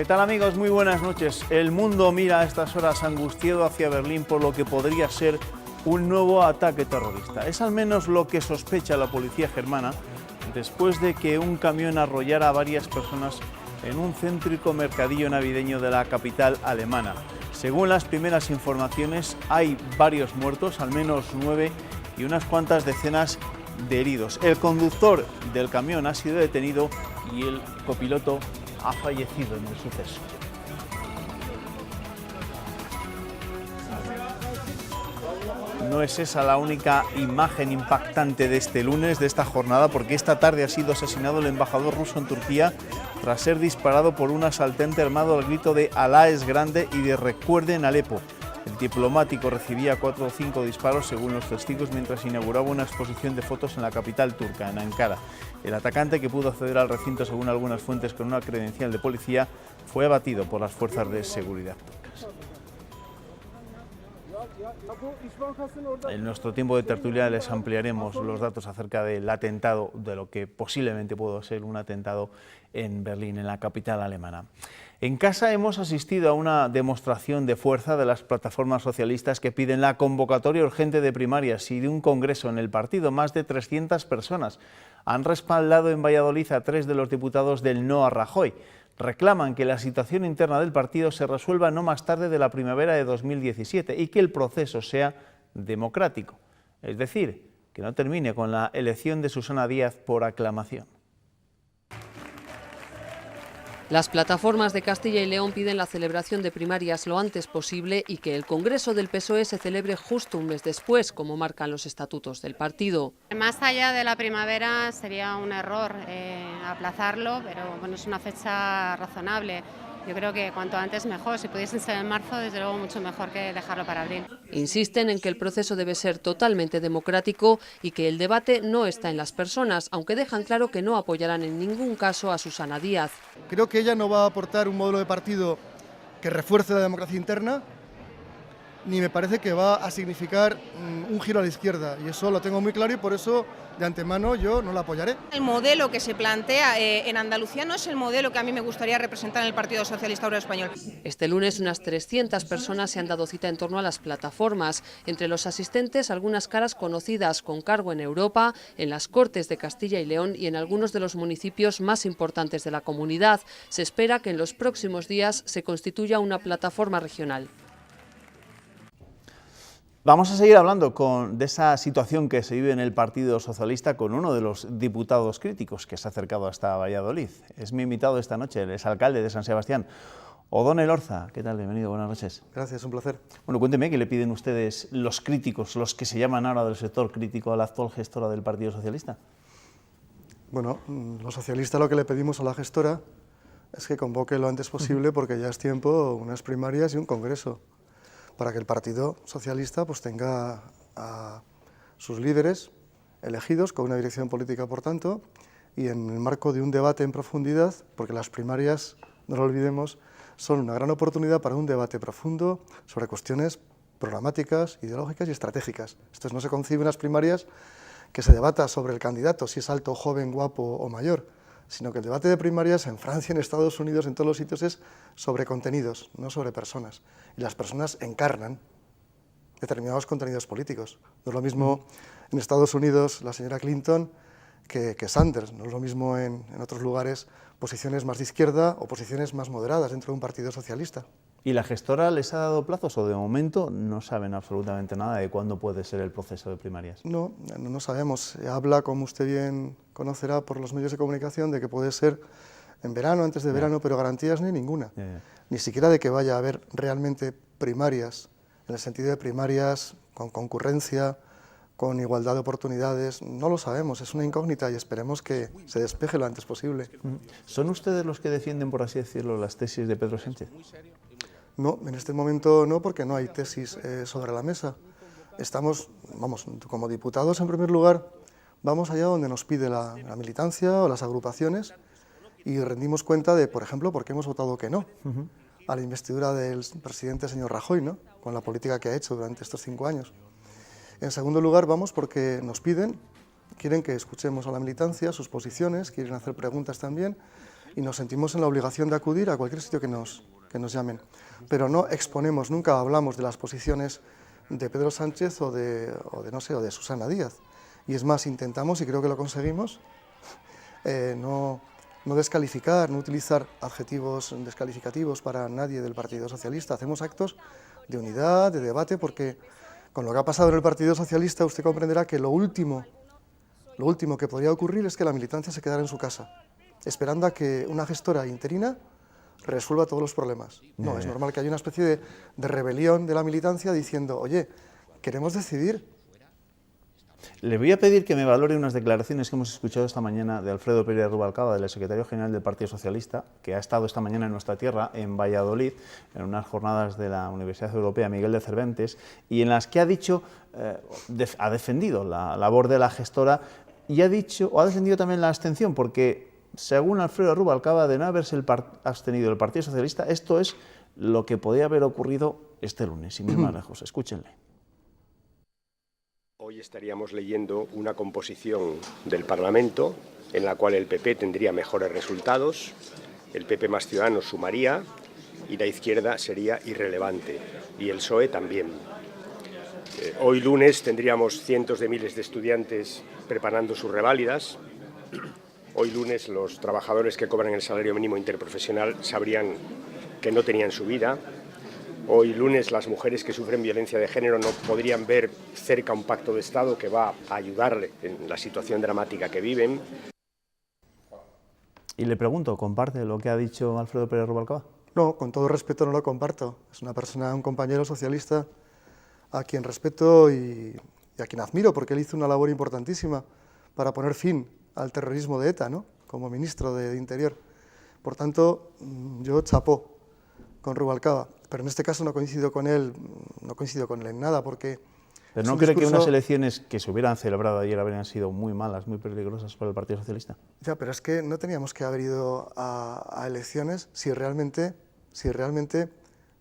¿Qué tal, amigos? Muy buenas noches. El mundo mira a estas horas angustiado hacia Berlín por lo que podría ser un nuevo ataque terrorista. Es al menos lo que sospecha la policía germana después de que un camión arrollara a varias personas en un céntrico mercadillo navideño de la capital alemana. Según las primeras informaciones, hay varios muertos, al menos 9, y unas cuantas decenas de heridos. El conductor del camión ha sido detenido y el copiloto ha fallecido en el suceso. No es esa la única imagen impactante de este lunes, de esta jornada, porque esta tarde ha sido asesinado el embajador ruso en Turquía tras ser disparado por un asaltante armado al grito de "Alá es grande" y de "recuerden Alepo". El diplomático recibía 4 o 5 disparos, según los testigos, mientras inauguraba una exposición de fotos en la capital turca, en Ankara. El atacante, que pudo acceder al recinto según algunas fuentes con una credencial de policía, fue abatido por las fuerzas de seguridad turcas. En nuestro tiempo de tertulia les ampliaremos los datos acerca del atentado, de lo que posiblemente pudo ser un atentado en Berlín, en la capital alemana. En casa hemos asistido a una demostración de fuerza de las plataformas socialistas que piden la convocatoria urgente de primarias y de un congreso en el partido. Más de 300 personas han respaldado en Valladolid a 3 de los diputados del No a Rajoy. Reclaman que la situación interna del partido se resuelva no más tarde de la primavera de 2017 y que el proceso sea democrático, es decir, que no termine con la elección de Susana Díaz por aclamación. Las plataformas de Castilla y León piden la celebración de primarias lo antes posible y que el Congreso del PSOE se celebre justo un mes después, como marcan los estatutos del partido. Más allá de la primavera sería un error aplazarlo, pero bueno, es una fecha razonable. Yo creo que cuanto antes mejor, si pudiesen ser en marzo, desde luego mucho mejor que dejarlo para abril. Insisten en que el proceso debe ser totalmente democrático y que el debate no está en las personas, aunque dejan claro que no apoyarán en ningún caso a Susana Díaz. Creo que ella no va a aportar un modelo de partido que refuerce la democracia interna, ni me parece que va a significar un giro a la izquierda, y eso lo tengo muy claro y por eso de antemano yo no la apoyaré. El modelo que se plantea en Andalucía no es el modelo que a mí me gustaría representar en el Partido Socialista Obrero Español. Este lunes unas 300 personas se han dado cita en torno a las plataformas. Entre los asistentes, algunas caras conocidas con cargo en Europa, en las Cortes de Castilla y León y en algunos de los municipios más importantes de la comunidad. Se espera que en los próximos días se constituya una plataforma regional. Vamos a seguir hablando de esa situación que se vive en el Partido Socialista con uno de los diputados críticos que se ha acercado hasta Valladolid. Es mi invitado esta noche, el exalcalde de San Sebastián, Odón Elorza. ¿Qué tal? Bienvenido, buenas noches. Gracias, un placer. Bueno, cuénteme, ¿qué le piden ustedes los críticos, los que se llaman ahora del sector crítico, a la actual gestora del Partido Socialista? Bueno, los socialistas lo que le pedimos a la gestora es que convoque lo antes posible, porque ya es tiempo unas primarias y un congreso, para que el Partido Socialista pues tenga a sus líderes elegidos con una dirección política, por tanto, y en el marco de un debate en profundidad, porque las primarias, no lo olvidemos, son una gran oportunidad para un debate profundo sobre cuestiones programáticas, ideológicas y estratégicas. Entonces no se conciben las primarias que se debata sobre el candidato, si es alto, joven, guapo o mayor, sino que el debate de primarias en Francia, en Estados Unidos, en todos los sitios, es sobre contenidos, no sobre personas. Y las personas encarnan determinados contenidos políticos. No es lo mismo en Estados Unidos la señora Clinton que Sanders, no es lo mismo en otros lugares posiciones más de izquierda o posiciones más moderadas dentro de un partido socialista. ¿Y la gestora les ha dado plazos o de momento no saben absolutamente nada de cuándo puede ser el proceso de primarias? No sabemos. Se habla, como usted bien conocerá por los medios de comunicación, de que puede ser en verano, antes de verano, pero garantías no hay ninguna. Ni siquiera de que vaya a haber realmente primarias, en el sentido de primarias con concurrencia, con igualdad de oportunidades. No lo sabemos, es una incógnita y esperemos que se despeje lo antes posible. ¿Son ustedes los que defienden, por así decirlo, las tesis de Pedro Sánchez? No, en este momento no, porque no hay tesis sobre la mesa. Estamos, como diputados, en primer lugar, vamos allá donde nos pide la militancia o las agrupaciones y rendimos cuenta de, por ejemplo, por qué hemos votado que no a la investidura del presidente señor Rajoy, ¿no?, con la política que ha hecho durante estos 5 años. En segundo lugar, vamos porque nos piden, quieren que escuchemos a la militancia, sus posiciones, quieren hacer preguntas también. y nos sentimos en la obligación de acudir a cualquier sitio que nos llamen. Pero no exponemos, nunca hablamos de las posiciones de Pedro Sánchez o de Susana Díaz. Y es más, intentamos, y creo que lo conseguimos, no descalificar, no utilizar adjetivos descalificativos para nadie del Partido Socialista. Hacemos actos de unidad, de debate, porque con lo que ha pasado en el Partido Socialista usted comprenderá que lo último que podría ocurrir es que la militancia se quedara en su casa, esperando a que una gestora interina resuelva todos los problemas. No, es normal que haya una especie de rebelión de la militancia diciendo, oye, queremos decidir. Le voy a pedir que me valore unas declaraciones que hemos escuchado esta mañana de Alfredo Pérez Rubalcaba, del secretario general del Partido Socialista, que ha estado esta mañana en nuestra tierra, en Valladolid, en unas jornadas de la Universidad Europea Miguel de Cervantes, y en las que ha dicho, ha defendido la labor de la gestora y ha defendido también la abstención, porque según Alfredo Rubalcaba, de no haberse abstenido el Partido Socialista, esto es lo que podía haber ocurrido este lunes, sin ir más lejos. Escúchenle. Hoy estaríamos leyendo una composición del Parlamento en la cual el PP tendría mejores resultados, el PP más Ciudadanos sumaría y la izquierda sería irrelevante, y el PSOE también. Hoy lunes tendríamos cientos de miles de estudiantes preparando sus reválidas. Hoy lunes los trabajadores que cobran el salario mínimo interprofesional sabrían que no tenían subida. Hoy lunes las mujeres que sufren violencia de género no podrían ver cerca un pacto de Estado que va a ayudarle en la situación dramática que viven. Y le pregunto, ¿comparte lo que ha dicho Alfredo Pérez Rubalcaba? No, con todo respeto no lo comparto. Es una persona, un compañero socialista a quien respeto y a quien admiro, porque él hizo una labor importantísima para poner fin al terrorismo de ETA, ¿no?, como ministro de Interior. Por tanto, yo chapó con Rubalcaba, pero en este caso no coincido con él en nada, porque... ¿Pero no cree que unas elecciones que se hubieran celebrado ayer habrían sido muy malas, muy peligrosas para el Partido Socialista? Ya, pero es que no teníamos que haber ido a elecciones si realmente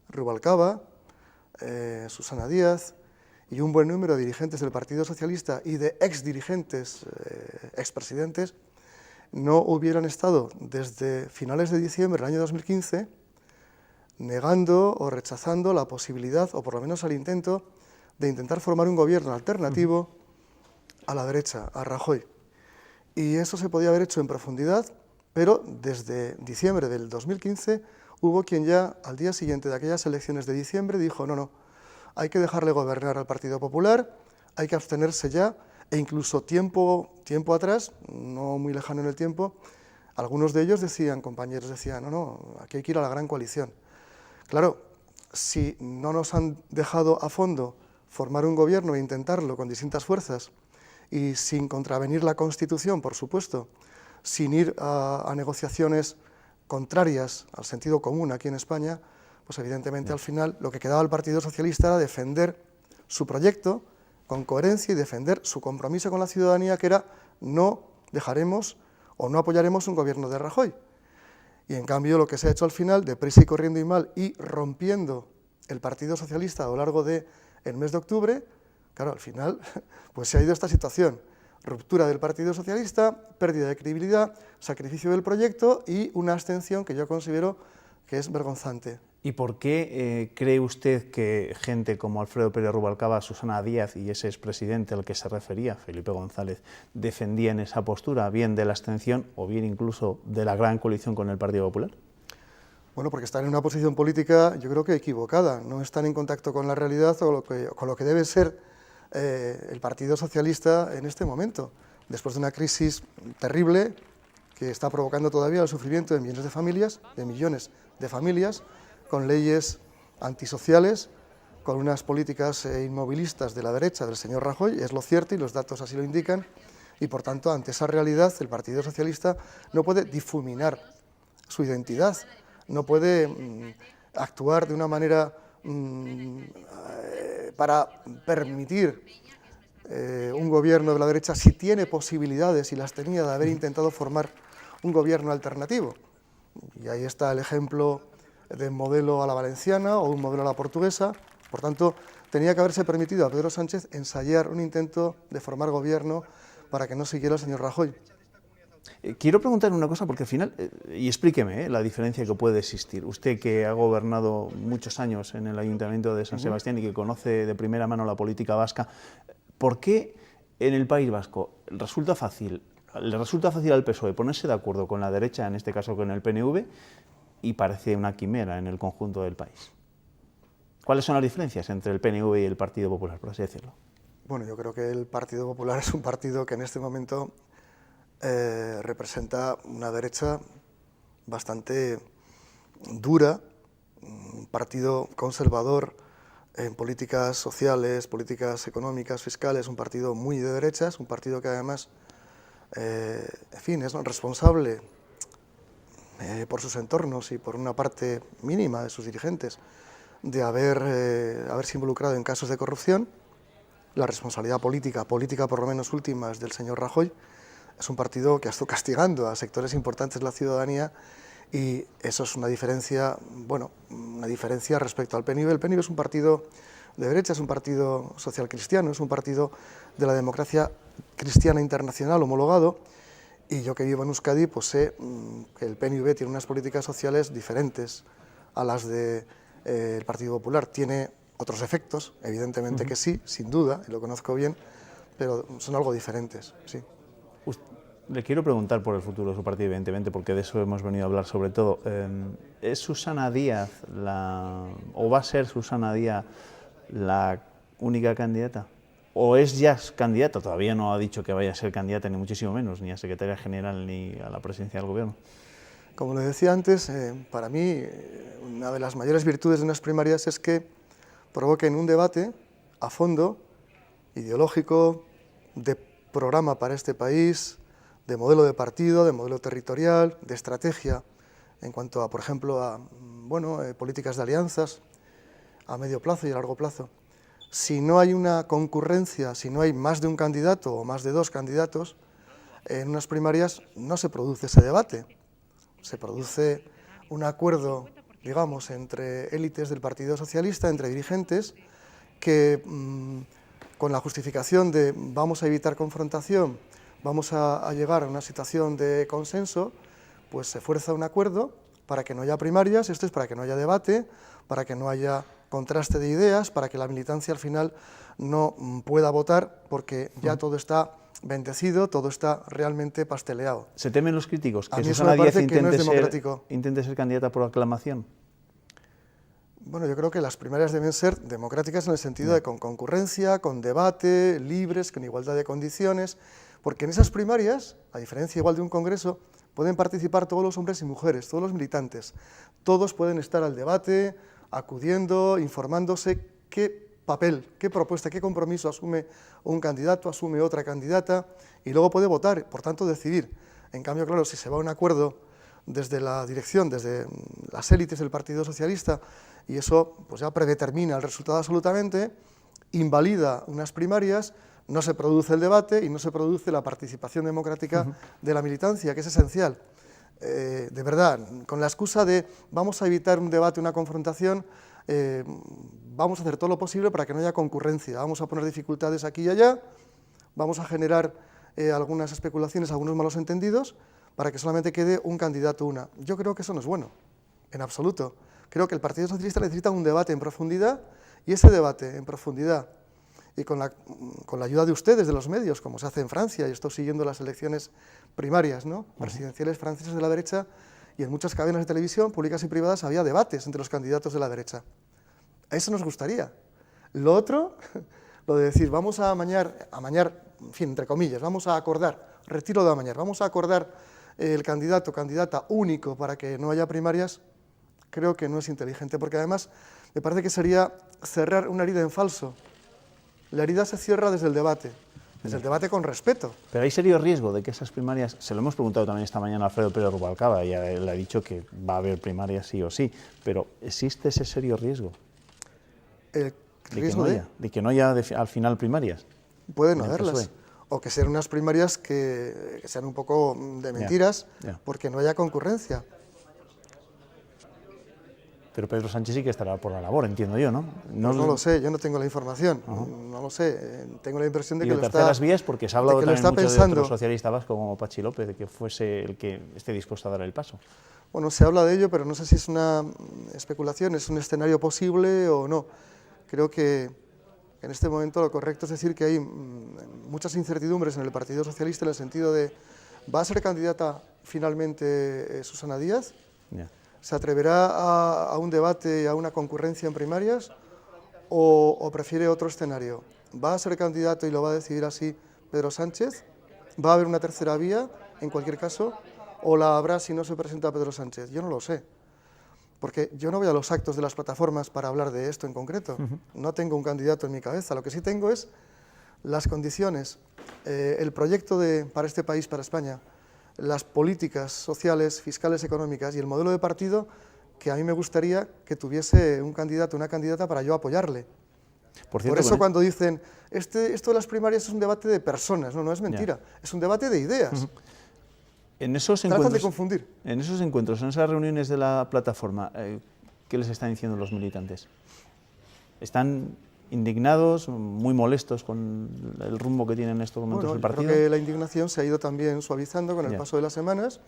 Rubalcaba, Susana Díaz y un buen número de dirigentes del Partido Socialista y de exdirigentes, expresidentes, no hubieran estado desde finales de diciembre del año 2015 negando o rechazando la posibilidad, o por lo menos el intento, de intentar formar un gobierno alternativo a la derecha, a Rajoy. Y eso se podía haber hecho en profundidad, pero desde diciembre del 2015 hubo quien ya al día siguiente de aquellas elecciones de diciembre dijo no, hay que dejarle gobernar al Partido Popular, hay que abstenerse ya, e incluso tiempo atrás, no muy lejano en el tiempo, algunos de ellos decían, compañeros decían, no, aquí hay que ir a la gran coalición. Claro, si no nos han dejado a fondo formar un gobierno e intentarlo con distintas fuerzas y sin contravenir la Constitución, por supuesto, sin ir a negociaciones contrarias al sentido común aquí en España, pues evidentemente al final lo que quedaba al Partido Socialista era defender su proyecto con coherencia y defender su compromiso con la ciudadanía, que era no dejaremos o no apoyaremos un gobierno de Rajoy. Y en cambio lo que se ha hecho al final, deprisa y corriendo y mal, y rompiendo el Partido Socialista a lo largo del mes de octubre, claro, al final pues se ha ido esta situación. Ruptura del Partido Socialista, pérdida de credibilidad, sacrificio del proyecto y una abstención que yo considero que es vergonzante. ¿Y por qué cree usted que gente como Alfredo Pérez Rubalcaba, Susana Díaz y ese expresidente al que se refería, Felipe González, defendían esa postura, bien de la abstención o bien incluso de la gran coalición con el Partido Popular? Bueno, porque están en una posición política, yo creo que equivocada, no están en contacto con la realidad o con lo que debe ser el Partido Socialista en este momento, después de una crisis terrible que está provocando todavía el sufrimiento de millones de familias, con leyes antisociales, con unas políticas inmovilistas de la derecha del señor Rajoy, es lo cierto y los datos así lo indican, y por tanto ante esa realidad el Partido Socialista no puede difuminar su identidad, no puede actuar de una manera para permitir un gobierno de la derecha si tiene posibilidades y las tenía de haber intentado formar un gobierno alternativo. Y ahí está el ejemplo de un modelo a la valenciana o un modelo a la portuguesa. Por tanto, tenía que haberse permitido a Pedro Sánchez ensayar un intento de formar gobierno para que no siguiera el señor Rajoy. Quiero preguntar una cosa, porque al final, y explíqueme la diferencia que puede existir. Usted, que ha gobernado muchos años en el Ayuntamiento de San Sebastián y que conoce de primera mano la política vasca, ¿por qué en el País Vasco le resulta fácil al PSOE ponerse de acuerdo con la derecha, en este caso con el PNV, y parece una quimera en el conjunto del país? ¿Cuáles son las diferencias entre el PNV y el Partido Popular, por así decirlo? Bueno, yo creo que el Partido Popular es un partido que en este momento representa una derecha bastante dura, un partido conservador en políticas sociales, políticas económicas, fiscales, un partido muy de derechas, un partido que además, en fin, es responsable por sus entornos y por una parte mínima de sus dirigentes de haberse involucrado en casos de corrupción. La responsabilidad política por lo menos última, es del señor Rajoy. Es un partido que ha estado castigando a sectores importantes de la ciudadanía y eso es una diferencia, bueno, una diferencia respecto al PNV. El PNV es un partido de derecha, es un partido social cristiano, es un partido de la democracia cristiana internacional homologado, y yo que vivo en Euskadi pues sé que el PNV tiene unas políticas sociales diferentes a las del Partido Popular. Tiene otros efectos, evidentemente que sí, sin duda, y lo conozco bien, pero son algo diferentes, sí. Le quiero preguntar por el futuro de su partido, evidentemente, porque de eso hemos venido a hablar sobre todo. ¿Es Susana Díaz o va a ser Susana Díaz la única candidata? ¿O es ya candidata? Todavía no ha dicho que vaya a ser candidata, ni muchísimo menos, ni a secretaria general, ni a la presidencia del Gobierno. Como le decía antes, para mí una de las mayores virtudes de unas primarias es que provoquen un debate a fondo, ideológico, de programa para este país, de modelo de partido, de modelo territorial, de estrategia en cuanto a, por ejemplo, a políticas de alianzas a medio plazo y a largo plazo. Si no hay una concurrencia, si no hay más de un candidato o más de dos candidatos, en unas primarias no se produce ese debate. Se produce un acuerdo, digamos, entre élites del Partido Socialista, entre dirigentes, que con la justificación de vamos a evitar confrontación, vamos a llegar a una situación de consenso, pues se fuerza un acuerdo para que no haya primarias, esto es para que no haya debate, para que no haya contraste de ideas, para que la militancia al final no pueda votar, porque ya todo está bendecido, todo está realmente pasteleado. ¿Se temen los críticos que Susana Díaz intente ser candidata por aclamación? Bueno, yo creo que las primarias deben ser democráticas en el sentido de con concurrencia, con debate, libres, con igualdad de condiciones, porque en esas primarias, a diferencia igual de un congreso, pueden participar todos los hombres y mujeres, todos los militantes, todos pueden estar al debate, acudiendo, informándose qué papel, qué propuesta, qué compromiso asume un candidato, asume otra candidata, y luego puede votar, por tanto decidir. En cambio, claro, si se va a un acuerdo desde la dirección, desde las élites del Partido Socialista, y eso pues ya predetermina el resultado absolutamente, invalida unas primarias, no se produce el debate y no se produce la participación democrática de la militancia, que es esencial. De verdad, con la excusa de vamos a evitar un debate, una confrontación, vamos a hacer todo lo posible para que no haya concurrencia, vamos a poner dificultades aquí y allá, vamos a generar algunas especulaciones, algunos malos entendidos, para que solamente quede un candidato una. Yo creo que eso no es bueno, en absoluto. Creo que el Partido Socialista necesita un debate en profundidad, y ese debate en profundidad, y con la ayuda de ustedes, de los medios, como se hace en Francia, y estoy siguiendo las elecciones primarias, ¿no?, presidenciales francesas de la derecha, y en muchas cadenas de televisión, públicas y privadas, había debates entre los candidatos de la derecha. A eso nos gustaría. Lo otro, lo de decir, vamos a amañar, en fin, entre comillas, vamos a acordar, retiro de amañar, vamos a acordar el candidato, candidata único para que no haya primarias, creo que no es inteligente, porque además me parece que sería cerrar una herida en falso. La herida se cierra desde el debate con respeto. Pero hay serio riesgo de que esas primarias, se lo hemos preguntado también esta mañana a Alfredo Pérez Rubalcaba, y él ha dicho que va a haber primarias sí o sí, pero ¿existe ese serio riesgo? ¿El riesgo de que no haya al final primarias? Pueden no haberlas, o que sean unas primarias que sean un poco de mentiras, porque no haya concurrencia. Pero Pedro Sánchez sí que estará por la labor, entiendo yo, ¿no? No lo sé, yo no tengo la información, no lo sé. Tengo la impresión de que lo está... terceras vías, porque se ha hablado también mucho pensando. de otro socialista vasco como Patxi López, de que fuese el que esté dispuesto a dar el paso. Bueno, se habla de ello, pero no sé si es una especulación, es un escenario posible o no. Creo que en este momento lo correcto es decir que hay muchas incertidumbres en el Partido Socialista en el sentido de ¿va a ser candidata finalmente Susana Díaz? Yeah. ¿Se atreverá a un debate, a una concurrencia en primarias o prefiere otro escenario? ¿Va a ser candidato y lo va a decidir así Pedro Sánchez? ¿Va a haber una tercera vía en cualquier caso? ¿O la habrá si no se presenta Pedro Sánchez? Yo no lo sé, porque yo no voy a los actos de las plataformas para hablar de esto en concreto. No tengo un candidato en mi cabeza, lo que sí tengo es las condiciones, el proyecto para este país, para España, las políticas sociales, fiscales, económicas y el modelo de partido que a mí me gustaría que tuviese un candidato, una candidata para yo apoyarle. Por eso cuando dicen, esto de las primarias es un debate de personas, no es mentira, es un debate de ideas. En esos tratan de confundir. En esos encuentros, en esas reuniones de la plataforma, ¿qué les están diciendo los militantes? ¿Están indignados, muy molestos con el rumbo que tiene en estos momentos el partido? Creo que la indignación se ha ido también suavizando con el paso de las semanas,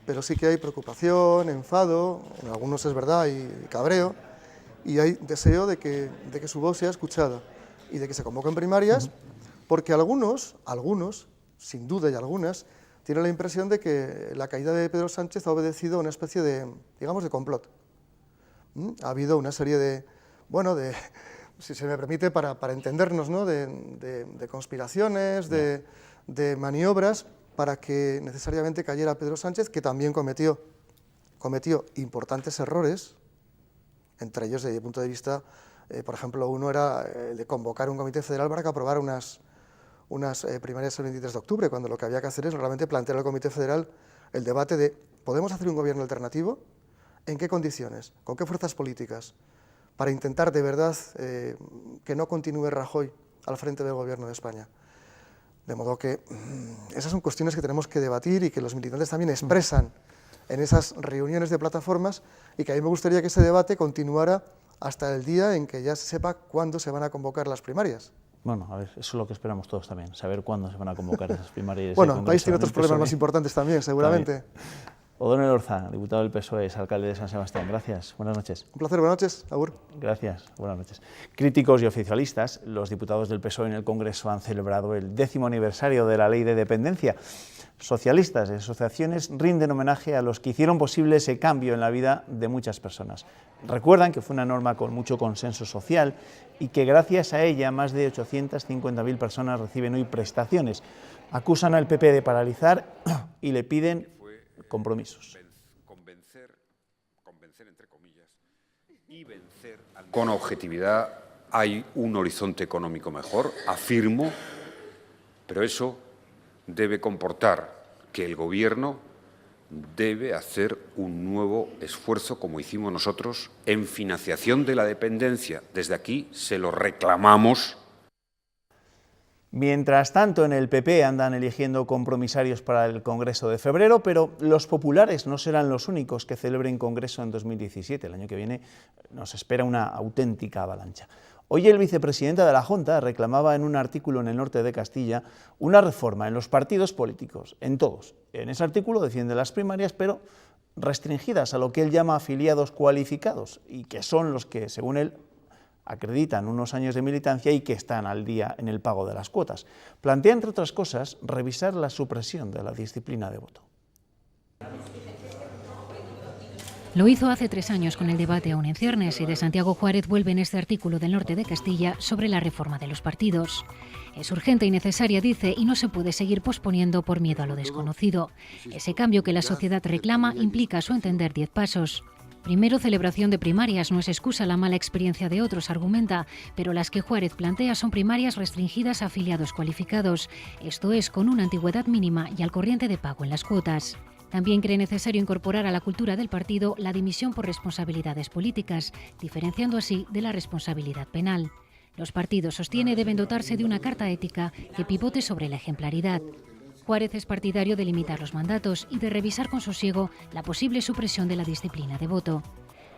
pero sí que hay preocupación, enfado, en algunos es verdad, y cabreo, y hay deseo de que su voz sea escuchada y de que se convoquen primarias, porque algunos, sin duda y algunas, tienen la impresión de que la caída de Pedro Sánchez ha obedecido a una especie de, digamos, de complot. Ha habido una serie de, si se me permite, para entendernos, ¿no? de conspiraciones, de maniobras para que necesariamente cayera Pedro Sánchez, que también cometió importantes errores, entre ellos, desde mi punto de vista, por ejemplo, uno era el de convocar un comité federal para que aprobara unas primarias el 23 de octubre, cuando lo que había que hacer es realmente plantear al Comité Federal el debate de ¿podemos hacer un gobierno alternativo? ¿En qué condiciones? ¿Con qué fuerzas políticas? Para intentar de verdad que no continúe Rajoy al frente del gobierno de España. De modo que esas son cuestiones que tenemos que debatir y que los militantes también expresan en esas reuniones de plataformas, y que a mí me gustaría que ese debate continuara hasta el día en que ya se sepa cuándo se van a convocar las primarias. Bueno, a ver, eso es lo que esperamos todos también, saber cuándo se van a convocar esas primarias. Bueno, el país tiene otros problemas más importantes también, seguramente. O'Donnell Orza, diputado del PSOE, alcalde de San Sebastián. Gracias, buenas noches. Un placer, buenas noches. Agur. Gracias, buenas noches. Críticos y oficialistas, los diputados del PSOE en el Congreso han celebrado el 10º aniversario de la Ley de Dependencia. Socialistas y asociaciones rinden homenaje a los que hicieron posible ese cambio en la vida de muchas personas. Recuerdan que fue una norma con mucho consenso social y que gracias a ella más de 850.000 personas reciben hoy prestaciones. Acusan al PP de paralizar y le piden compromisos. Convencer entre comillas, y vencer con objetividad. Hay un horizonte económico mejor, afirmo, pero eso debe comportar que el Gobierno debe hacer un nuevo esfuerzo, como hicimos nosotros, en financiación de la dependencia. Desde aquí se lo reclamamos. Mientras tanto, en el PP andan eligiendo compromisarios para el Congreso de febrero, pero los populares no serán los únicos que celebren Congreso en 2017. El año que viene nos espera una auténtica avalancha. Hoy el vicepresidente de la Junta reclamaba en un artículo en El Norte de Castilla una reforma en los partidos políticos, en todos. En ese artículo defiende las primarias, pero restringidas a lo que él llama afiliados cualificados, y que son los que, según él, acreditan unos años de militancia y que están al día en el pago de las cuotas. Plantea, entre otras cosas, revisar la supresión de la disciplina de voto. Lo hizo hace 3 años con el debate aún en ciernes, y de Santiago Juárez vuelve en este artículo del Norte de Castilla sobre la reforma de los partidos. Es urgente y necesaria, dice, y no se puede seguir posponiendo por miedo a lo desconocido. Ese cambio que la sociedad reclama implica, a su entender, 10 pasos. Primero, celebración de primarias. No es excusa la mala experiencia de otros, argumenta, pero las que Juárez plantea son primarias restringidas a afiliados cualificados, esto es, con una antigüedad mínima y al corriente de pago en las cuotas. También cree necesario incorporar a la cultura del partido la dimisión por responsabilidades políticas, diferenciando así de la responsabilidad penal. Los partidos, sostiene, deben dotarse de una carta ética que pivote sobre la ejemplaridad. Juárez es partidario de limitar los mandatos y de revisar con sosiego la posible supresión de la disciplina de voto.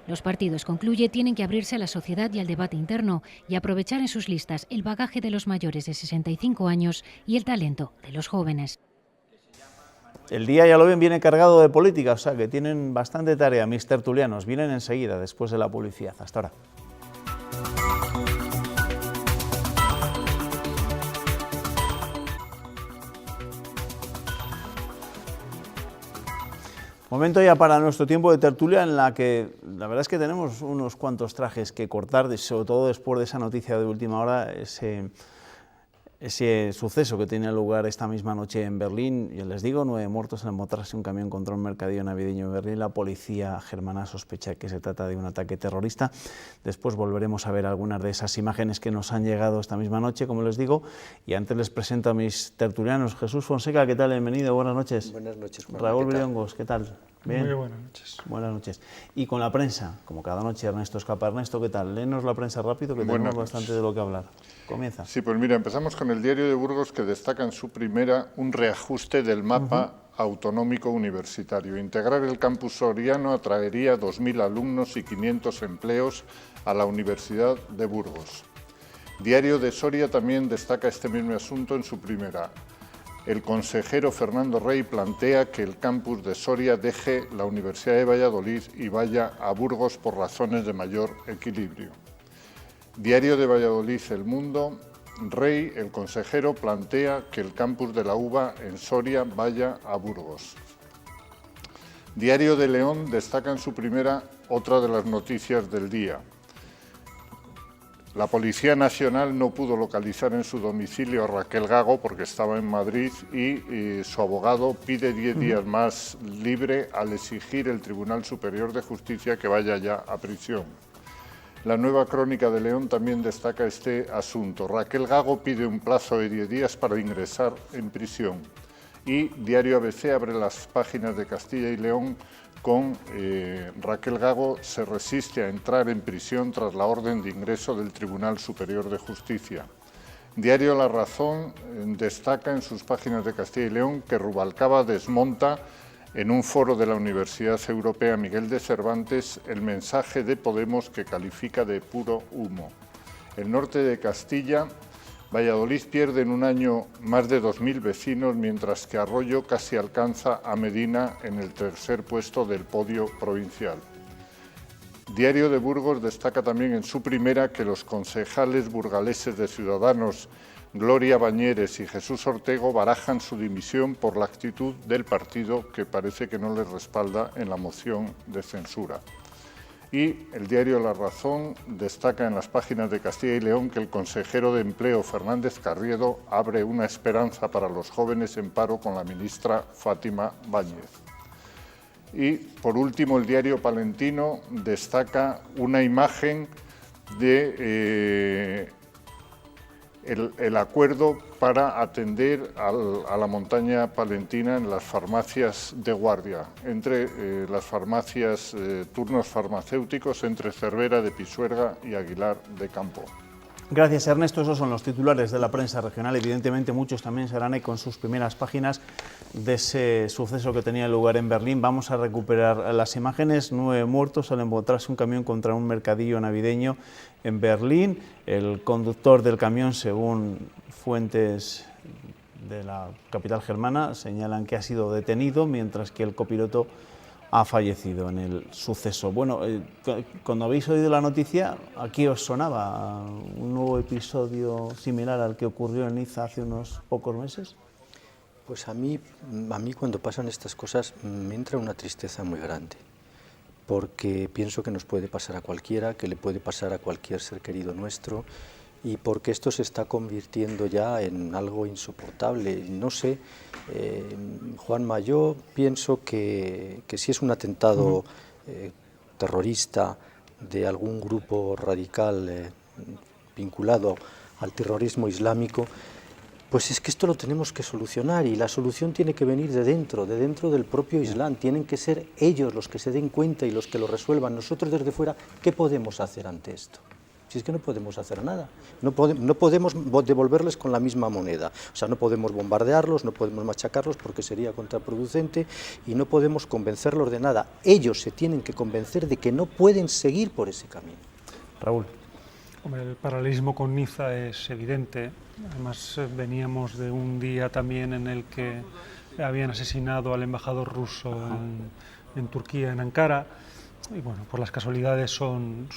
Los partidos, concluye, tienen que abrirse a la sociedad y al debate interno y aprovechar en sus listas el bagaje de los mayores de 65 años y el talento de los jóvenes. El día, ya lo ven, viene cargado de política, o sea que tienen bastante tarea mis tertulianos. Vienen enseguida, después de la publicidad. Hasta ahora. Momento ya para nuestro tiempo de tertulia, en la que la verdad es que tenemos unos cuantos trajes que cortar, sobre todo después de esa noticia de última hora, ese suceso que tiene lugar esta misma noche en Berlín. Yo les digo, 9 muertos al embotrarse un camión contra un mercadillo navideño en Berlín. La policía germana sospecha que se trata de un ataque terrorista. Después volveremos a ver algunas de esas imágenes que nos han llegado esta misma noche, como les digo. Y antes les presento a mis tertulianos. Jesús Fonseca, ¿qué tal? Bienvenido, buenas noches. Buenas noches, Juan. Raúl Briongos, ¿qué tal? ¿Bien? Muy buenas noches. Buenas noches. Y con la prensa, como cada noche, Ernesto Escapa. Ernesto, ¿qué tal? Léenos la prensa rápido, que tenemos bastante de lo que hablar. Comienza. Sí, pues mira, empezamos con el Diario de Burgos, que destaca en su primera un reajuste del mapa autonómico universitario. Integrar el campus soriano atraería 2.000 alumnos y 500 empleos a la Universidad de Burgos. Diario de Soria también destaca este mismo asunto en su primera. El consejero Fernando Rey plantea que el campus de Soria deje la Universidad de Valladolid y vaya a Burgos por razones de mayor equilibrio. Diario de Valladolid, El Mundo, Rey, el consejero, plantea que el campus de la UVA en Soria vaya a Burgos. Diario de León destaca en su primera otra de las noticias del día. La Policía Nacional no pudo localizar en su domicilio a Raquel Gago porque estaba en Madrid y su abogado pide 10 días más libre al exigir el Tribunal Superior de Justicia que vaya ya a prisión. La Nueva Crónica de León también destaca este asunto. Raquel Gago pide un plazo de 10 días para ingresar en prisión. Y Diario ABC abre las páginas de Castilla y León con Raquel Gago se resiste a entrar en prisión tras la orden de ingreso del Tribunal Superior de Justicia. Diario La Razón destaca en sus páginas de Castilla y León que Rubalcaba desmonta en un foro de la Universidad Europea Miguel de Cervantes el mensaje de Podemos que califica de puro humo. El norte de Castilla, Valladolid pierde en un año más de 2.000 vecinos, mientras que Arroyo casi alcanza a Medina en el tercer puesto del podio provincial. Diario de Burgos destaca también en su primera que los concejales burgaleses de Ciudadanos, Gloria Bañeres y Jesús Ortego, barajan su dimisión por la actitud del partido que parece que no les respalda en la moción de censura. Y el diario La Razón destaca en las páginas de Castilla y León que el consejero de Empleo, Fernández Carriedo, abre una esperanza para los jóvenes en paro con la ministra Fátima Báñez. Y, por último, el diario Palentino destaca una imagen de el acuerdo para atender a la montaña palentina en las farmacias de guardia, entre las farmacias, turnos farmacéuticos entre Cervera de Pisuerga y Aguilar de Campo. Gracias, Ernesto. Esos son los titulares de la prensa regional. Evidentemente, muchos también se harán eco en sus primeras páginas de ese suceso que tenía lugar en Berlín. Vamos a recuperar las imágenes. 9 muertos al embotrarse un camión contra un mercadillo navideño en Berlín. El conductor del camión, según fuentes de la capital germana, señalan que ha sido detenido, mientras que el copiloto ha fallecido en el suceso. Bueno, cuando habéis oído la noticia, ¿aquí os sonaba un nuevo episodio similar al que ocurrió en Niza hace unos pocos meses? Pues a mí cuando pasan estas cosas me entra una tristeza muy grande, porque pienso que nos puede pasar a cualquiera, que le puede pasar a cualquier ser querido nuestro, y porque esto se está convirtiendo ya en algo insoportable. No sé, Juanma, yo pienso que si es un atentado terrorista de algún grupo radical vinculado al terrorismo islámico, pues es que esto lo tenemos que solucionar, y la solución tiene que venir de dentro del propio Islam. Tienen que ser ellos los que se den cuenta y los que lo resuelvan. Nosotros desde fuera, ¿qué podemos hacer ante esto? Si es que no podemos hacer nada, no podemos devolverles con la misma moneda, o sea, no podemos bombardearlos, no podemos machacarlos porque sería contraproducente y no podemos convencerlos de nada. Ellos se tienen que convencer de que no pueden seguir por ese camino. Raúl. Hombre, el paralelismo con Niza es evidente. Además, veníamos de un día también en el que habían asesinado al embajador ruso en Turquía, en Ankara, y bueno, por las casualidades son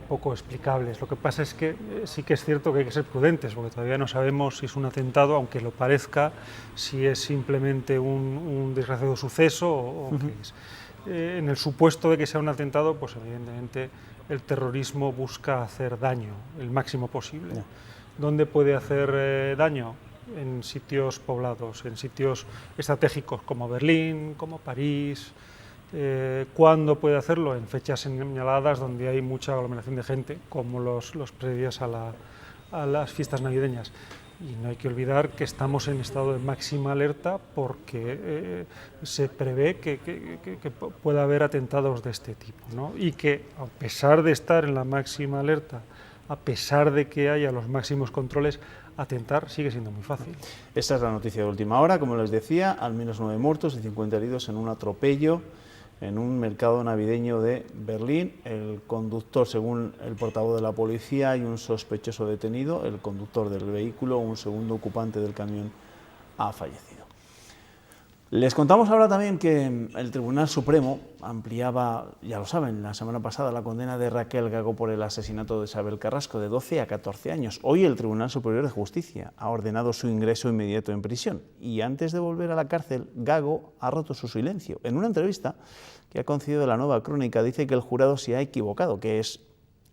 poco explicables. Lo que pasa es que sí que es cierto que hay que ser prudentes, porque todavía no sabemos si es un atentado, aunque lo parezca, si es simplemente un desgraciado suceso o qué es. En el supuesto de que sea un atentado, pues evidentemente el terrorismo busca hacer daño el máximo posible. ¿Dónde puede hacer daño? En sitios poblados, en sitios estratégicos como Berlín, como París. ¿Cuándo puede hacerlo? En fechas señaladas donde hay mucha aglomeración de gente, como los previos a las fiestas navideñas. Y no hay que olvidar que estamos en estado de máxima alerta porque se prevé que pueda haber atentados de este tipo, ¿no? Y que a pesar de estar en la máxima alerta, a pesar de que haya los máximos controles, atentar sigue siendo muy fácil. Esta es la noticia de última hora, como les decía, al menos 9 muertos y 50 heridos en un atropello en un mercado navideño de Berlín. El conductor, según el portavoz de la policía, hay un sospechoso detenido, el conductor del vehículo, un segundo ocupante del camión ha fallecido. Les contamos ahora también que el Tribunal Supremo ampliaba, ya lo saben, la semana pasada la condena de Raquel Gago por el asesinato de Isabel Carrasco de 12 a 14 años. Hoy el Tribunal Superior de Justicia ha ordenado su ingreso inmediato en prisión y antes de volver a la cárcel, Gago ha roto su silencio. En una entrevista que ha concedido La Nueva Crónica dice que el jurado se ha equivocado, que es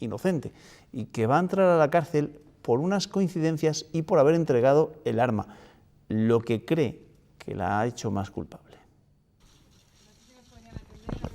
inocente y que va a entrar a la cárcel por unas coincidencias y por haber entregado el arma, lo que cree que la ha hecho más culpable.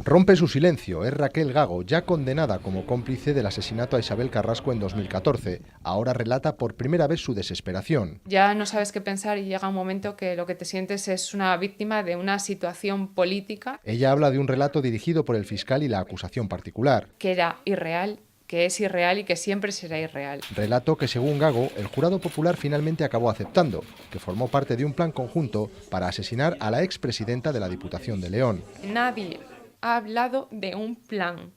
Rompe su silencio, es Raquel Gago, ya condenada como cómplice del asesinato a Isabel Carrasco en 2014. Ahora relata por primera vez su desesperación. Ya no sabes qué pensar y llega un momento que lo que te sientes es una víctima de una situación política. Ella habla de un relato dirigido por el fiscal y la acusación particular. Que era irreal, que es irreal y que siempre será irreal. Relato que, según Gago, el jurado popular finalmente acabó aceptando, que formó parte de un plan conjunto para asesinar a la expresidenta de la Diputación de León. Nadie ha hablado de un plan,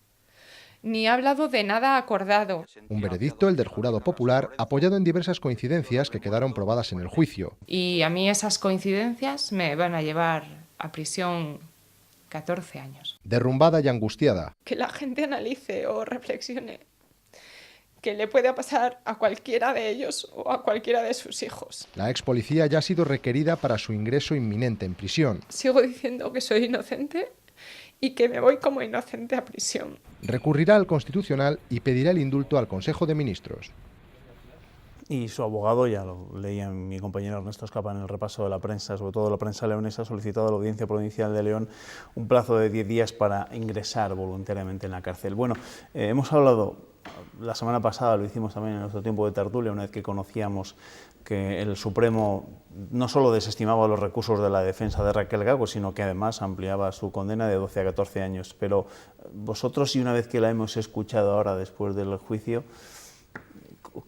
ni ha hablado de nada acordado. Un veredicto, el del jurado popular, apoyado en diversas coincidencias que quedaron probadas en el juicio. Y a mí esas coincidencias me van a llevar a prisión 14 años. Derrumbada y angustiada. Que la gente analice o reflexione que le puede pasar a cualquiera de ellos o a cualquiera de sus hijos. La ex policía ya ha sido requerida para su ingreso inminente en prisión. Sigo diciendo que soy inocente y que me voy como inocente a prisión. Recurrirá al Constitucional y pedirá el indulto al Consejo de Ministros. Y su abogado, ya lo leía mi compañero Ernesto Escapa en el repaso de la prensa, sobre todo la prensa leonesa, ha solicitado a la Audiencia Provincial de León un plazo de 10 días para ingresar voluntariamente en la cárcel. Bueno, hemos hablado, la semana pasada lo hicimos también en nuestro tiempo de tertulia, una vez que conocíamos que el Supremo no solo desestimaba los recursos de la defensa de Raquel Gago, sino que además ampliaba su condena de 12 a 14 años. Pero vosotros, y una vez que la hemos escuchado ahora después del juicio,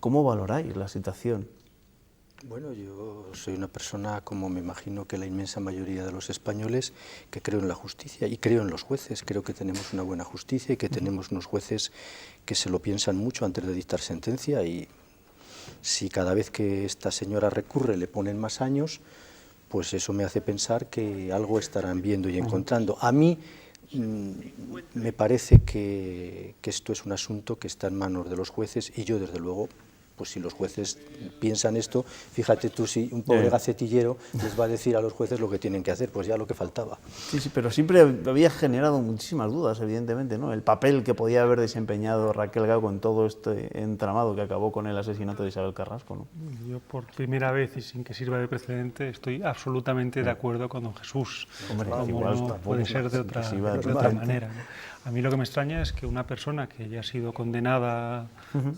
¿cómo valoráis la situación? Bueno, yo soy una persona, como me imagino que la inmensa mayoría de los españoles, que creo en la justicia y creo en los jueces. Creo que tenemos una buena justicia y que tenemos unos jueces que se lo piensan mucho antes de dictar sentencia, y si cada vez que esta señora recurre le ponen más años, pues eso me hace pensar que algo estarán viendo y encontrando. A mí me parece que esto es un asunto que está en manos de los jueces, y yo, desde luego, pues si los jueces piensan esto, fíjate tú si un pobre gacetillero les va a decir a los jueces lo que tienen que hacer, pues ya lo que faltaba. Sí, sí, pero siempre había generado muchísimas dudas, evidentemente, ¿no? El papel que podía haber desempeñado Raquel Gago en todo este entramado que acabó con el asesinato de Isabel Carrasco, ¿no? Yo, por primera vez y sin que sirva de precedente, estoy absolutamente de acuerdo con don Jesús. Hombre, como igual no puede ser de otra manera, ¿no? A mí lo que me extraña es que una persona que ya ha sido condenada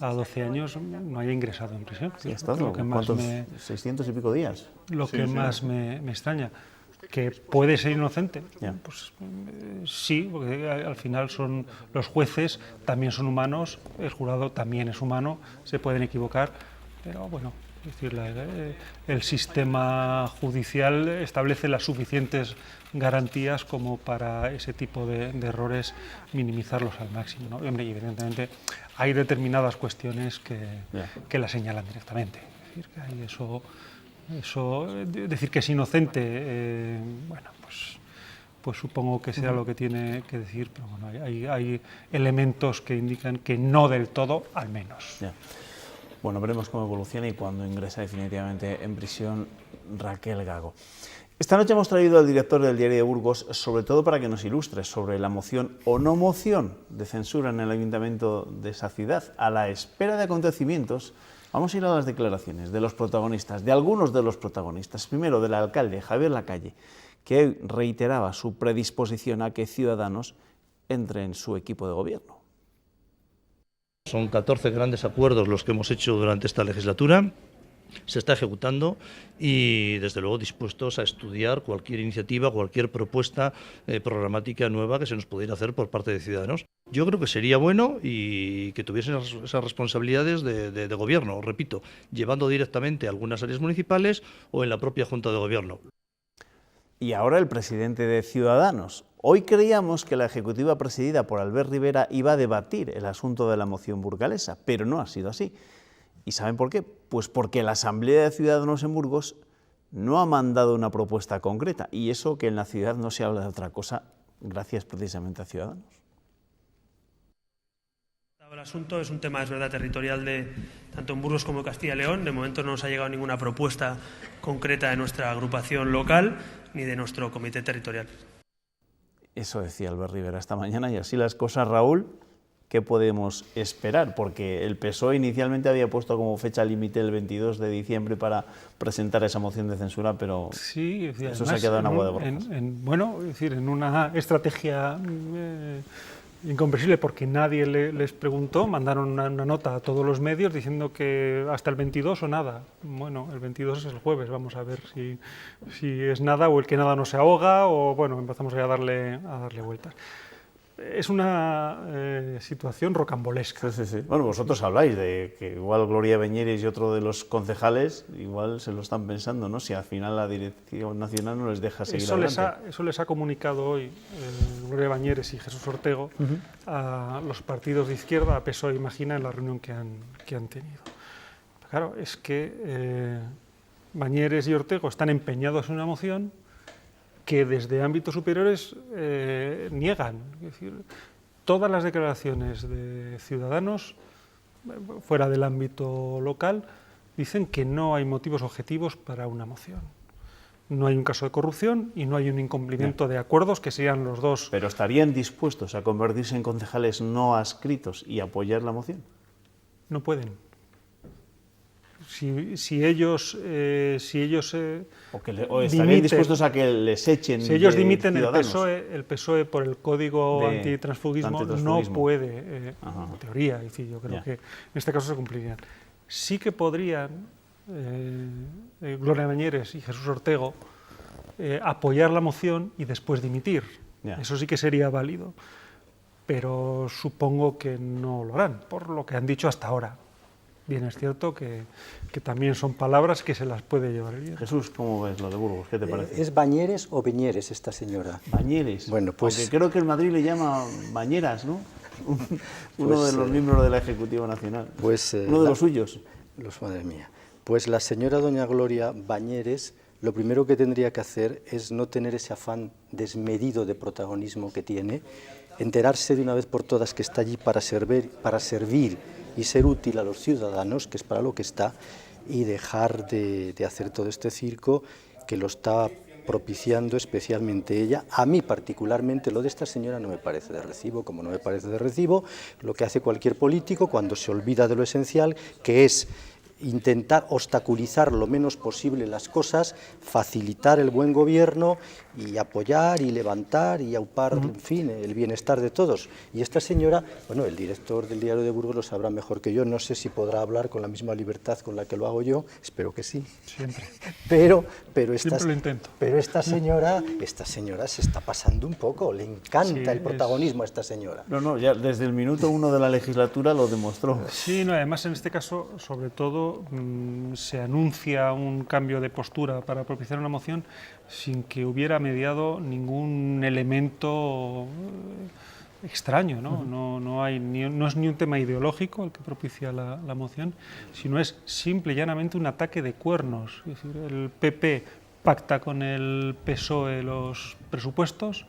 a 12 años no haya ingresado en prisión. Sí, ¿cuántos? 600 y pico días. Lo que más me extraña. ¿Que puede ser inocente? Pues sí, porque al final son los jueces, también son humanos, el jurado también es humano, se pueden equivocar, pero bueno, es decir, el sistema judicial establece las suficientes garantías como para ese tipo de errores minimizarlos al máximo, ¿no? Y evidentemente hay determinadas cuestiones que la señalan directamente, es decir, que hay eso decir que es inocente, bueno, pues supongo que será lo que tiene que decir, pero bueno, hay elementos que indican que no del todo, al menos. Bueno, veremos cómo evoluciona y cuándo ingresa definitivamente en prisión Raquel Gago. Esta noche hemos traído al director del Diario de Burgos, sobre todo para que nos ilustre sobre la moción o no moción de censura en el ayuntamiento de esa ciudad. A la espera de acontecimientos, vamos a ir a las declaraciones de los protagonistas, de algunos de los protagonistas. Primero, del alcalde Javier Lacalle, que hoy reiteraba su predisposición a que Ciudadanos entre en su equipo de gobierno. Son 14 grandes acuerdos los que hemos hecho durante esta legislatura, se está ejecutando y desde luego dispuestos a estudiar cualquier iniciativa, cualquier propuesta programática nueva que se nos pudiera hacer por parte de Ciudadanos. Yo creo que sería bueno y que tuviesen esas responsabilidades de gobierno, repito, llevando directamente a algunas áreas municipales o en la propia Junta de Gobierno. Y ahora el presidente de Ciudadanos. Hoy creíamos que la ejecutiva presidida por Albert Rivera iba a debatir el asunto de la moción burgalesa, pero no ha sido así. ¿Y saben por qué? Pues porque la Asamblea de Ciudadanos en Burgos no ha mandado una propuesta concreta, y eso que en la ciudad no se habla de otra cosa, gracias precisamente a Ciudadanos. El asunto es un tema, es verdad, territorial de tanto en Burgos como en Castilla y León. De momento no nos ha llegado ninguna propuesta concreta de nuestra agrupación local ni de nuestro comité territorial. Eso decía Albert Rivera esta mañana, y así las cosas, Raúl, ¿qué podemos esperar? Porque el PSOE inicialmente había puesto como fecha límite el 22 de diciembre para presentar esa moción de censura, pero sí, eso además, se ha quedado en agua de borras. Bueno, es decir, en una estrategia incomprensible, porque nadie les preguntó, mandaron una nota a todos los medios diciendo que hasta el 22 o nada. Bueno, el 22 es el jueves, vamos a ver si es nada o el que nada no se ahoga, o bueno, empezamos a darle vueltas. Es una situación rocambolesca. Sí, sí, sí. Bueno, vosotros habláis de que igual Gloria Beñeres y otro de los concejales igual se lo están pensando, ¿no? Si al final la Dirección Nacional no les deja seguir adelante. Eso les ha comunicado hoy Gloria Beñeres y Jesús Ortego a los partidos de izquierda, a PSOE, imagina, en la reunión que han tenido. Claro, es que Beñeres y Ortego están empeñados en una moción que desde ámbitos superiores niegan. Es decir, todas las declaraciones de Ciudadanos, fuera del ámbito local, dicen que no hay motivos objetivos para una moción. No hay un caso de corrupción y no hay un incumplimiento de acuerdos, que serían los dos. ¿Pero estarían dispuestos a convertirse en concejales no adscritos y apoyar la moción? No pueden. Si ellos estarían dispuestos a que les echen. Si ellos dimiten el PSOE por el código antitransfugismo, no puede, en teoría, es decir, yo creo que en este caso se cumplirían. Sí que podrían Gloria Beñeres y Jesús Ortego apoyar la moción y después dimitir. Eso sí que sería válido, pero supongo que no lo harán, por lo que han dicho hasta ahora. Bien, es cierto que también son palabras que se las puede llevar el viento. Jesús, ¿cómo ves lo de Burgos? ¿Qué te parece? ¿Es Bañeres o Beñeres esta señora? Bañeres. Bueno, pues, aunque creo que en Madrid le llama Bañeras, ¿no? Uno de los miembros de la Ejecutiva Nacional. Uno de los suyos. Madre mía. Pues la señora doña Gloria Bañeres, lo primero que tendría que hacer es no tener ese afán desmedido de protagonismo que tiene, enterarse de una vez por todas que está allí para servir y ser útil a los ciudadanos, que es para lo que está, y dejar de hacer todo este circo que lo está propiciando especialmente ella. A mí particularmente lo de esta señora no me parece de recibo, como no me parece de recibo lo que hace cualquier político cuando se olvida de lo esencial, que es intentar obstaculizar lo menos posible las cosas, facilitar el buen gobierno y apoyar y levantar y aupar, en fin, el bienestar de todos. Y esta señora, bueno, el director del Diario de Burgos lo sabrá mejor que yo, no sé si podrá hablar con la misma libertad con la que lo hago yo, espero que sí. Siempre. Pero Siempre lo intento. Pero esta señora se está pasando un poco, le encanta el protagonismo a esta señora. No, ya desde el minuto 1 de la legislatura lo demostró. Sí, no, además en este caso, sobre todo, se anuncia un cambio de postura para propiciar una moción sin que hubiera mediado ningún elemento extraño, ¿no? No es ni un tema ideológico el que propicia la moción, sino es simple y llanamente un ataque de cuernos. Es decir, el PP pacta con el PSOE los presupuestos,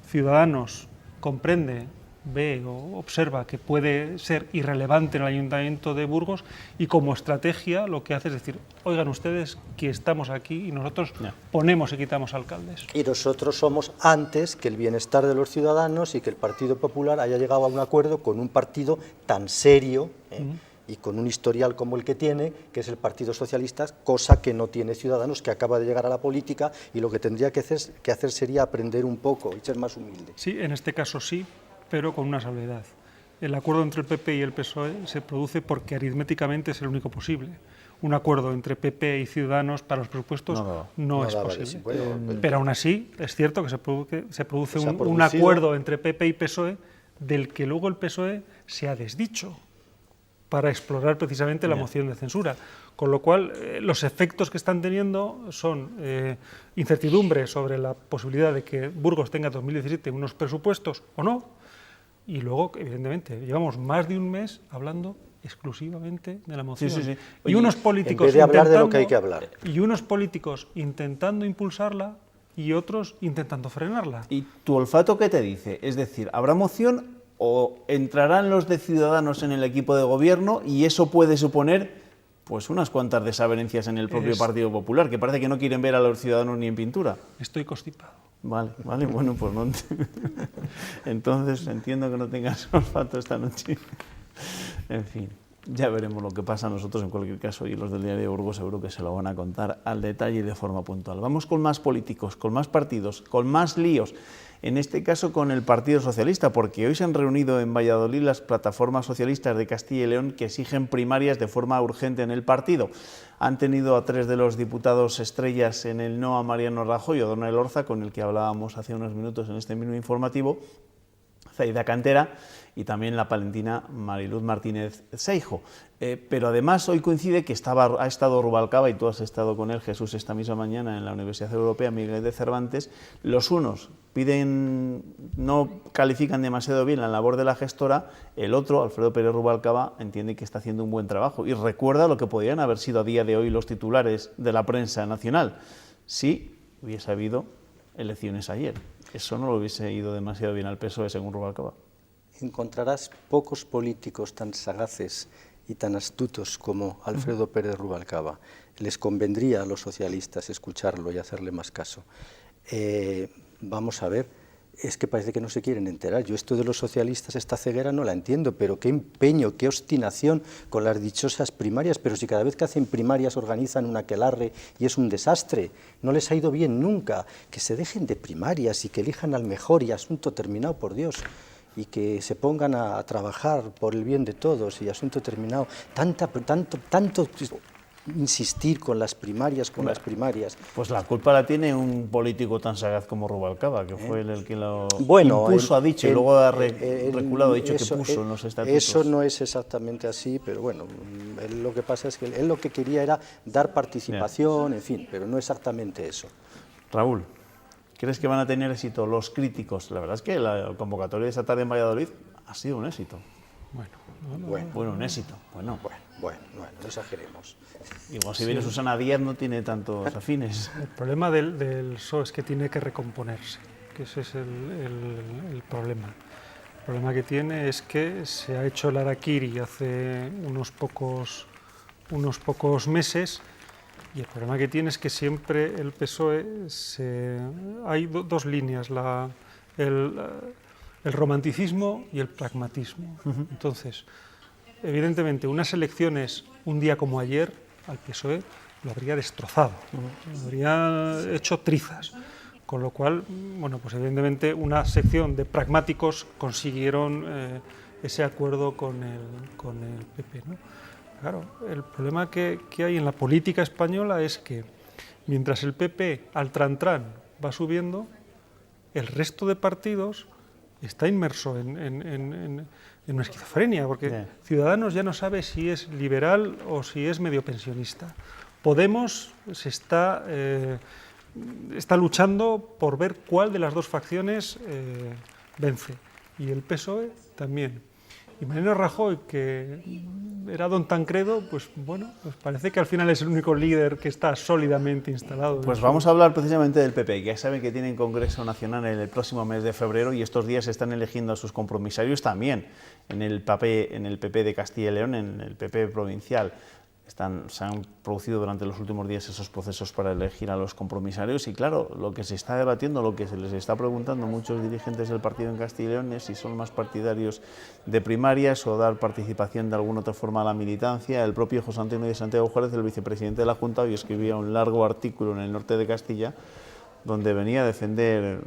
Ciudadanos comprende, ve o observa que puede ser irrelevante en el Ayuntamiento de Burgos y como estrategia lo que hace es decir, oigan ustedes que estamos aquí y nosotros ponemos y quitamos alcaldes. Y nosotros somos antes que el bienestar de los ciudadanos y que el Partido Popular haya llegado a un acuerdo con un partido tan serio y con un historial como el que tiene, que es el Partido Socialista, cosa que no tiene Ciudadanos, que acaba de llegar a la política y lo que tendría que hacer sería aprender un poco y ser más humilde. Sí, en este caso sí, pero con una salvedad. El acuerdo entre el PP y el PSOE se produce porque aritméticamente es el único posible. Un acuerdo entre PP y Ciudadanos para los presupuestos no es posible. Pero aún así es cierto que se produce un acuerdo entre PP y PSOE del que luego el PSOE se ha desdicho para explorar precisamente la moción de censura. Con lo cual, los efectos que están teniendo son incertidumbre sobre la posibilidad de que Burgos tenga en 2017 unos presupuestos o no, y luego, evidentemente, llevamos más de un mes hablando exclusivamente de la moción. Sí. Y unos políticos en vez de hablar de lo que hay que hablar. Y unos políticos intentando impulsarla y otros intentando frenarla. ¿Y tu olfato qué te dice? Es decir, ¿habrá moción o entrarán los de Ciudadanos en el equipo de gobierno y eso puede suponer pues unas cuantas desavenencias en el propio Partido Popular, que parece que no quieren ver a los ciudadanos ni en pintura? Estoy constipado. Vale, bueno, pues no. Entonces entiendo que no tengas olfato esta noche. En fin, ya veremos lo que pasa. Nosotros, en cualquier caso, y los del Diario de Burgos seguro que se lo van a contar al detalle y de forma puntual. Vamos con más políticos, con más partidos, con más líos. En este caso con el Partido Socialista, porque hoy se han reunido en Valladolid las plataformas socialistas de Castilla y León que exigen primarias de forma urgente en el partido. Han tenido a 3 de los diputados estrellas en el no a Mariano Rajoy, Odona Elorza, con el que hablábamos hace unos minutos en este menú informativo, Zaida Cantera y también la palentina Mariluz Martínez Seijo. Pero además hoy coincide que ha estado Rubalcaba, y tú has estado con él, Jesús, esta misma mañana en la Universidad Europea Miguel de Cervantes. Los unos no califican demasiado bien la labor de la gestora, el otro, Alfredo Pérez Rubalcaba, entiende que está haciendo un buen trabajo y recuerda lo que podrían haber sido a día de hoy los titulares de la prensa nacional si hubiese habido elecciones ayer. Eso no lo hubiese ido demasiado bien al PSOE, según Rubalcaba. Encontrarás pocos políticos tan sagaces y tan astutos como Alfredo Pérez Rubalcaba. Les convendría a los socialistas escucharlo y hacerle más caso. Vamos a ver, es que parece que no se quieren enterar. Yo esto de los socialistas, esta ceguera, no la entiendo, pero qué empeño, qué obstinación con las dichosas primarias, pero si cada vez que hacen primarias organizan un aquelarre y es un desastre, no les ha ido bien nunca. Que se dejen de primarias y que elijan al mejor y asunto terminado, por Dios, y que se pongan a trabajar por el bien de todos y asunto terminado. Tanto insistir con las primarias, Pues la culpa la tiene un político tan sagaz como Rubalcaba, que fue el que lo impuso, ha dicho, y luego ha reculado, ha dicho que puso en los estatutos. Eso no es exactamente así, pero bueno, lo que pasa es que él lo que quería era dar participación, en fin, pero no exactamente eso. Raúl, ¿crees que van a tener éxito los críticos? La verdad es que la convocatoria de esa tarde en Valladolid ha sido un éxito. Bueno, un éxito. Bueno, no exageremos. Igual si viene Susana Díaz no tiene tantos afines. El problema del PSOE es que tiene que recomponerse, que ese es el problema. El problema que tiene es que se ha hecho el harakiri hace unos pocos meses, y el problema que tiene es que siempre el PSOE hay dos líneas, el romanticismo y el pragmatismo. Entonces, evidentemente unas elecciones un día como ayer al PSOE lo habría destrozado, lo habría hecho trizas. Con lo cual, bueno, pues evidentemente una sección de pragmáticos consiguieron ese acuerdo con el PP, ¿no? Claro, el problema que hay en la política española es que mientras el PP al tran-tran va subiendo, el resto de partidos está inmerso en una esquizofrenia, porque Ciudadanos ya no sabe si es liberal o si es medio pensionista. Podemos se está luchando por ver cuál de las dos facciones vence, y el PSOE también. Y Mariano Rajoy, que era don Tancredo, pues bueno, pues parece que al final es el único líder que está sólidamente instalado. Pues vamos a hablar precisamente del PP, que ya saben que tienen Congreso Nacional en el próximo mes de febrero y estos días están eligiendo a sus compromisarios también en el PP de Castilla y León, en el PP provincial. Se han producido durante los últimos días esos procesos para elegir a los compromisarios y claro, lo que se está debatiendo, lo que se les está preguntando a muchos dirigentes del partido en Castilla y León es si son más partidarios de primarias o dar participación de alguna otra forma a la militancia. El propio José Antonio de Santiago Juárez, el vicepresidente de la Junta, hoy escribía un largo artículo en El Norte de Castilla donde venía a defender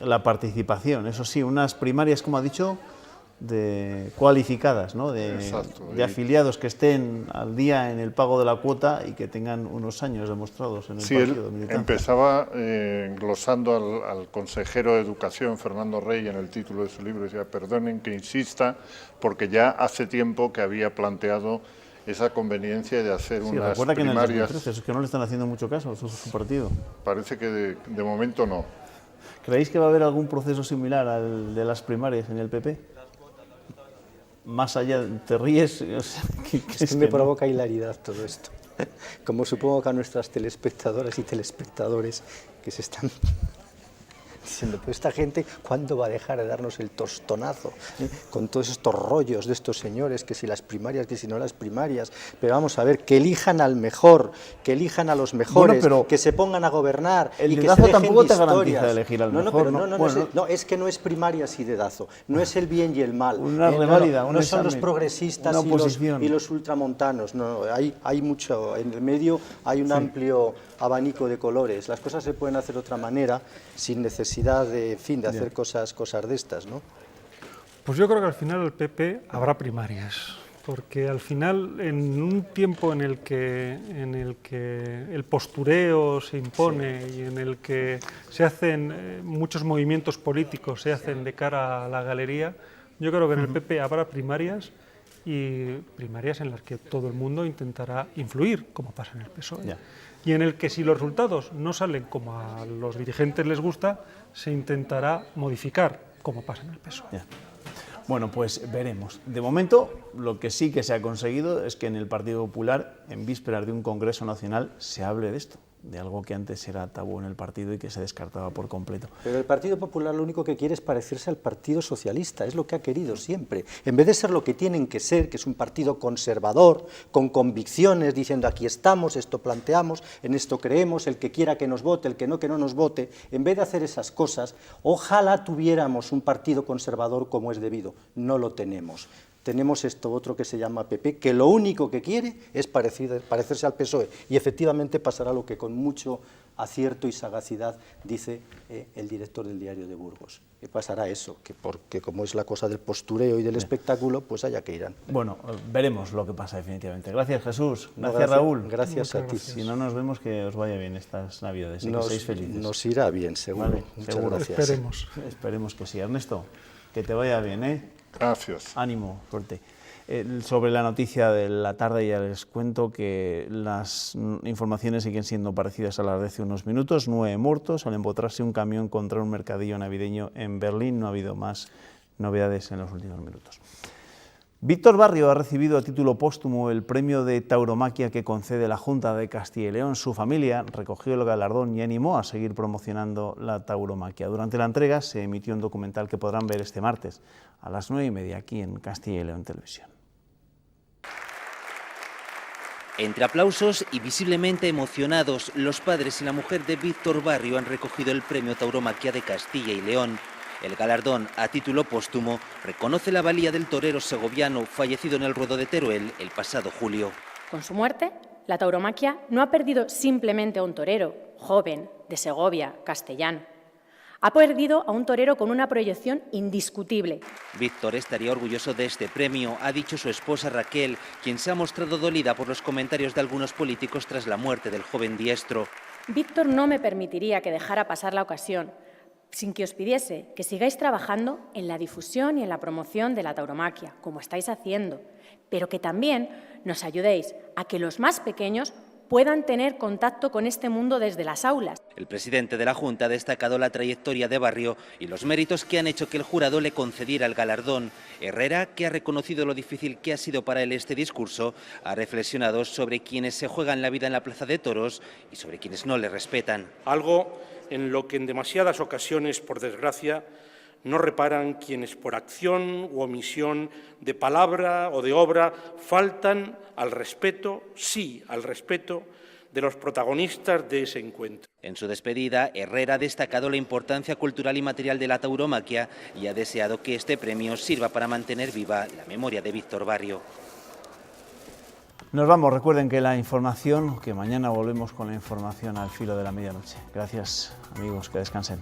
la participación. Eso sí, unas primarias, como ha dicho, cualificadas, ¿no? de afiliados que estén al día en el pago de la cuota y que tengan unos años demostrados en el partido de militancia. Empezaba glosando al consejero de Educación, Fernando Rey, en el título de su libro, decía, perdonen que insista, porque ya hace tiempo que había planteado esa conveniencia de hacer unas recuerda que primarias. En el 2013, es que no le están haciendo mucho caso a su partido. Parece que de momento no. ¿Creéis que va a haber algún proceso similar al de las primarias en el PP? Más allá, te ríes. Es que me provoca hilaridad todo esto. Como supongo que a nuestras telespectadoras y telespectadores que se están diciendo, pero esta gente, ¿cuándo va a dejar de darnos el tostonazo? Con todos estos rollos de estos señores, que si las primarias, que si no las primarias. Pero vamos a ver, que elijan al mejor, que elijan a los mejores, pero que se pongan a gobernar y que se dejen tampoco te historias. Garantiza elegir al mejor. No, es que no es primarias y dedazo, no es el bien y el mal. Una reválida, no son los progresistas y los ultramontanos. No, hay mucho, en el medio hay un amplio abanico de colores. Las cosas se pueden hacer de otra manera, sin necesidad de hacer cosas de estas, ¿no? Pues yo creo que al final el PP habrá primarias, porque al final, en un tiempo en el que el postureo se impone y en el que se hacen muchos movimientos políticos, se hacen de cara a la galería, yo creo que en el PP habrá primarias, y primarias en las que todo el mundo intentará influir, como pasa en el PSOE. Y en el que si los resultados no salen como a los dirigentes les gusta, se intentará modificar, como pasa en el PSOE. Bueno, pues veremos. De momento, lo que sí que se ha conseguido es que en el Partido Popular, en vísperas de un Congreso Nacional, se hable de esto, de algo que antes era tabú en el partido y que se descartaba por completo. Pero el Partido Popular lo único que quiere es parecerse al Partido Socialista, es lo que ha querido siempre. En vez de ser lo que tienen que ser, que es un partido conservador, con convicciones, diciendo aquí estamos, esto planteamos, en esto creemos, el que quiera que nos vote, el que no nos vote, en vez de hacer esas cosas, ojalá tuviéramos un partido conservador como es debido. No lo tenemos. Tenemos esto otro que se llama PP, que lo único que quiere es parecerse al PSOE, y efectivamente pasará lo que con mucho acierto y sagacidad dice el director del Diario de Burgos, que pasará eso, que porque como es la cosa del postureo y del espectáculo, pues allá que irán. Bueno, veremos lo que pasa definitivamente. Gracias, Jesús. Gracias, Raúl. Gracias a ti. Si no nos vemos, que os vaya bien estas Navidades y que seáis felices. Nos irá bien, seguro. Vale, muchas seguro. Gracias. Esperemos que sí. Ernesto, que te vaya bien, ¿eh? Gracias. Ánimo, suerte. Sobre la noticia de la tarde ya les cuento que las informaciones siguen siendo parecidas a las de hace unos minutos. 9 muertos al empotrarse un camión contra un mercadillo navideño en Berlín. No ha habido más novedades en los últimos minutos. Víctor Barrio ha recibido a título póstumo el premio de tauromaquia que concede la Junta de Castilla y León. Su familia recogió el galardón y animó a seguir promocionando la tauromaquia. Durante la entrega se emitió un documental que podrán ver este martes a las 9:30 aquí en Castilla y León Televisión. Entre aplausos y visiblemente emocionados, los padres y la mujer de Víctor Barrio han recogido el premio Tauromaquia de Castilla y León. El galardón, a título póstumo, reconoce la valía del torero segoviano fallecido en el ruedo de Teruel el pasado julio. Con su muerte, la tauromaquia no ha perdido simplemente a un torero, joven, de Segovia, castellano. Ha perdido a un torero con una proyección indiscutible. Víctor estaría orgulloso de este premio, ha dicho su esposa Raquel, quien se ha mostrado dolida por los comentarios de algunos políticos tras la muerte del joven diestro. Víctor no me permitiría que dejara pasar la ocasión sin que os pidiese que sigáis trabajando en la difusión y en la promoción de la tauromaquia, como estáis haciendo, pero que también nos ayudéis a que los más pequeños puedan tener contacto con este mundo desde las aulas. El presidente de la Junta ha destacado la trayectoria de Barrio y los méritos que han hecho que el jurado le concediera el galardón. Herrera, que ha reconocido lo difícil que ha sido para él este discurso, ha reflexionado sobre quienes se juegan la vida en la Plaza de Toros y sobre quienes no le respetan. Algo en lo que en demasiadas ocasiones, por desgracia, no reparan quienes por acción u omisión de palabra o de obra faltan al respeto, sí, al respeto de los protagonistas de ese encuentro. En su despedida, Herrera ha destacado la importancia cultural y material de la tauromaquia y ha deseado que este premio sirva para mantener viva la memoria de Víctor Barrio. Nos vamos, recuerden que mañana volvemos con la información al filo de la medianoche. Gracias, amigos, que descansen.